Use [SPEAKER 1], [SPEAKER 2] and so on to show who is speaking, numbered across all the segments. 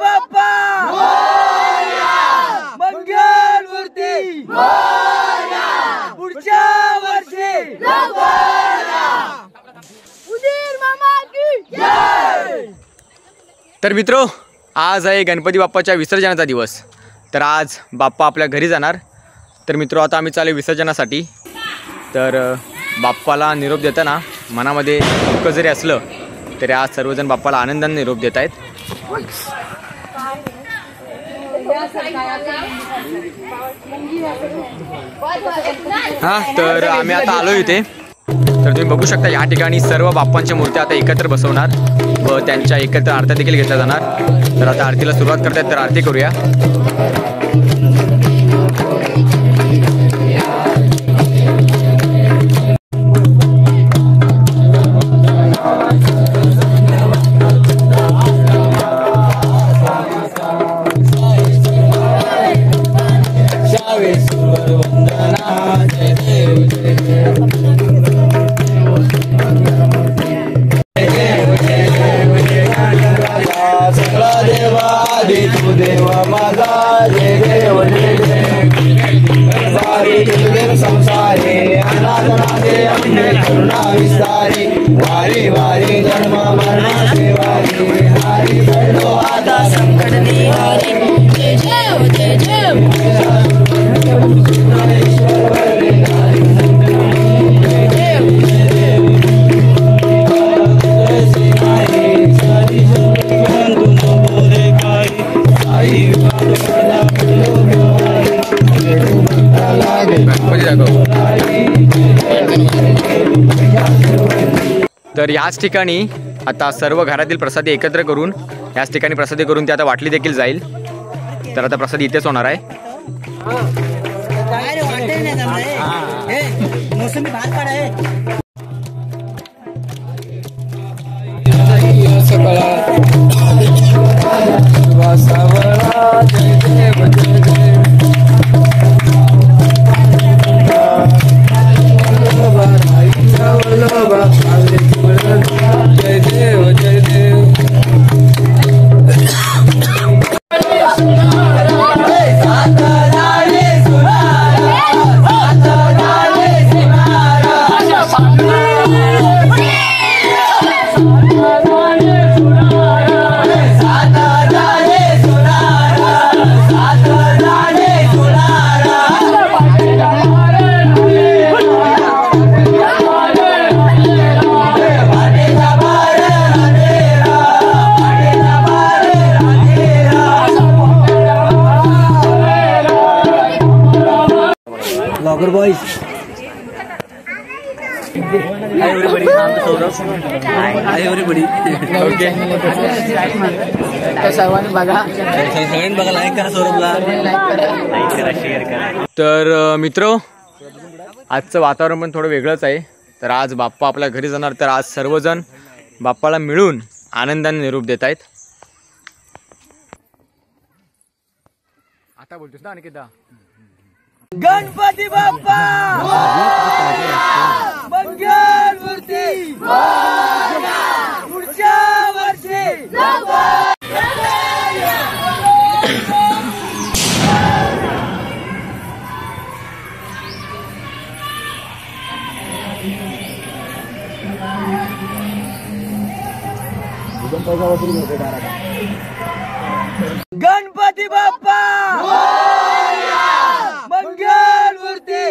[SPEAKER 1] बाप्पा मंगलमूर्ती पुढच्या वर्षी उदीर मामा की जय।
[SPEAKER 2] तर मित्रो, आज आहे गणपती बाप्पाच्या विसर्जनाचा दिवस। तर आज बाप्पा आपल्या घरी जाणार। तर मित्रो, आता आम्ही चालू विसर्जनासाठी। तर बाप्पाला निरोप देताना मनामध्ये दुःख जरी असलं तरी आज सर्वजण बाप्पाला आनंदाने निरोप देत आहेत। तर आम्ही आता आलो इथे। तर तुम्ही बघू शकता या ठिकाणी सर्व बाप्पांच्या मूर्त्या आता एकत्र बसवणार व त्यांच्या एकत्र आरत्या देखील घेतल्या जाणार। तर आता आरतीला सुरुवात करतात, तर आरती करूया।
[SPEAKER 1] वारी वारी जन्म मरणाचे वारी हरी पडलो आता संकट निवारी जय जय जय जय।
[SPEAKER 2] तर याच ठिकाणी आता सर्व घरातील प्रसादी एकत्र करून याच ठिकाणी प्रसादी करून ती आता वाटली देखील जाईल। तर आता प्रसाद इथेच होणार आहे।
[SPEAKER 1] Vlogger boys. Hi everybody, I'm Saurabh. Hi everybody.
[SPEAKER 2] Okay.
[SPEAKER 1] तर सर्वांनी बघा, लाईक करा, सौरभला लाईक करा, शेअर करा।
[SPEAKER 2] तर मित्रो, आजचं वातावरण पण थोडं वेगळंच आहे। तर आज बाप्पा आपल्या घरी जाणार। तर आज सर्वजण बाप्पाला मिळून आनंदाने निरोप देत आहेत। आता बोलतोस ना अनिकेता?
[SPEAKER 1] गणपती बाप्पा मंगलमूर्ती पुढच्या वर्षी गणपती बाप्पा मंगलमूर्ती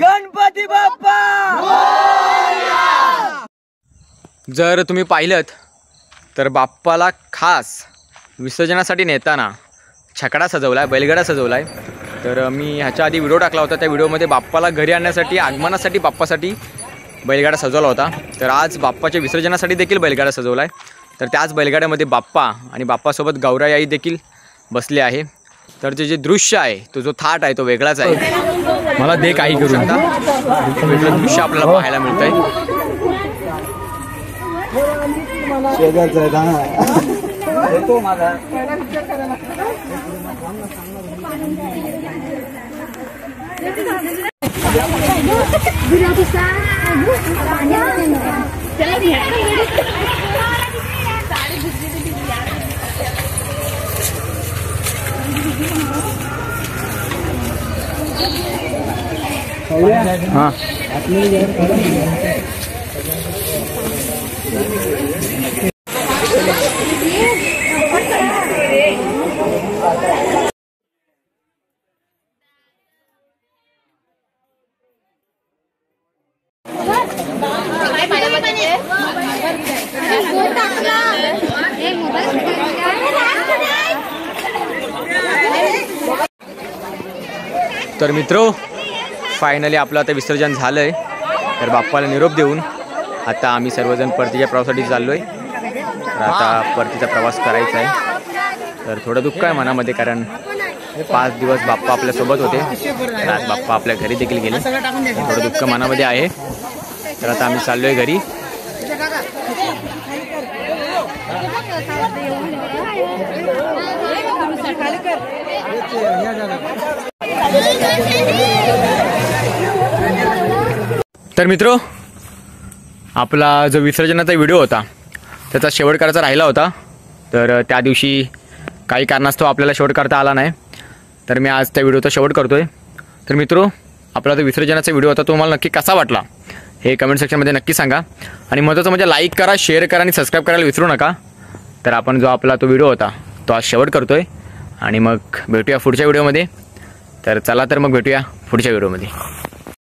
[SPEAKER 1] गणपती बाप्पा।
[SPEAKER 2] जर तुम्ही पाहिलत तर बाप्पाला खास विसर्जनासाठी नेताना छकडा सजवलाय, बैलगाडा सजवलाय। तर मी ह्याच्या आधी व्हिडिओ टाकला होता, त्या व्हिडिओमध्ये बाप्पाला घरी आणण्यासाठी आगमनासाठी बाप्पासाठी बैलगाडा सजवला होता। तर आज बाप्पाच्या विसर्जनासाठी देखील बैलगाडा सजवलाय। तर त्याच बैलगाड्यामध्ये बाप्पा आणि बाप्पासोबत गौराई देखील बसले आहे। तर ते जे दृश्य आहे, तो जो थाट आहे, तो वेगळाच आहे। मला दे काही करून वेगळं दृश्य आपल्याला पाहायला मिळतंय।
[SPEAKER 3] Chela
[SPEAKER 2] हां तर मित्रो फायनली आपलं आता विसर्जन झालंय. तर बाप्पाला निरोप देऊन आता आम्ही सर्वजण परतीच्या प्रवासासाठी चाललोय. तर आता परतीचा प्रवास करायचा आहे. तर थोडं दुःख आहे मनामध्ये, कारण 5 दिवस बाप्पा आपल्यासोबत होते. तर आज बाप्पा आपल्या घरी देखील गेले. थोडं दुःख मनामध्ये आहे. तर आता आम्ही चाललोय घरी. तर मित्रो आपला जो विसर्जनाचा व्हिडिओ होता त्याचा शेवट करायचा राहिला होता. तर त्या दिवशी काही कारणास्तव आपल्याला शेवट करता आला नाही. तर मी आज त्या व्हिडिओचा शेवट करतोय. तर मित्रो आपला जो विसर्जनाचा व्हिडिओ होता तो मला नक्की कसा वाटला हे कमेंट सेक्शनमध्ये नक्की सांगा. आणि महत्त्वाचं म्हणजे लाईक करा, शेअर करा आणि सबस्क्राईब करायला विसरू नका. तर आपण जो आपला तो व्हिडिओ होता तो आज शेवट करतोय आणि मग भेटूया पुढच्या व्हिडिओमध्ये. तर चला तर मग भेटूया पुढच्या व्हिडिओमध्ये.